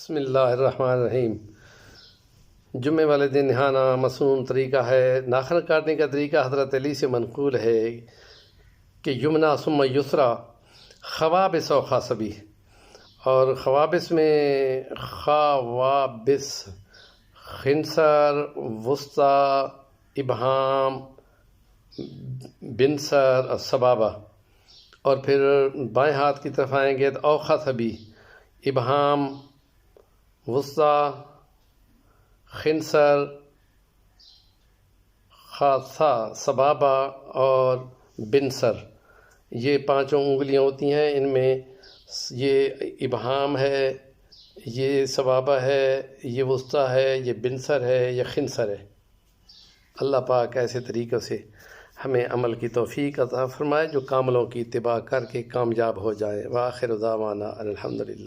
बिस्मिल्लाहिर्रहमानिर्रहीम। जुम्मे वाले दिन नहाना मसनून तरीका है। नाखन काटने का तरीका हज़रत अली से मनक़ूल है कि युमना सुम्मा युसरा ख़वाबिस व ख़ासबी, और ख़वाबिस में ख़वाबिस खिंसर, वुस्ता, इबहाम, बिनसर और सबाबा, और फिर बाएं हाथ की तरफ आएंगे तो औख़ासबी, इबहाम, वुस्ता, खिंसर, खासा, सबाबा और बिनसर, ये पांचों उंगलियां होती हैं। इनमें ये इबहाम है, ये सबाबा है, ये वुस्ता है, ये बिनसर है, ये खिंसर है। अल्लाह पाक ऐसे तरीक़ों से हमें अमल की तौफ़ीक़ अता फ़रमाए जो कामलों की इत्तिबा करके कामयाब हो जाए। व आखिर दावाना अल्हम्दुलिल्लाह।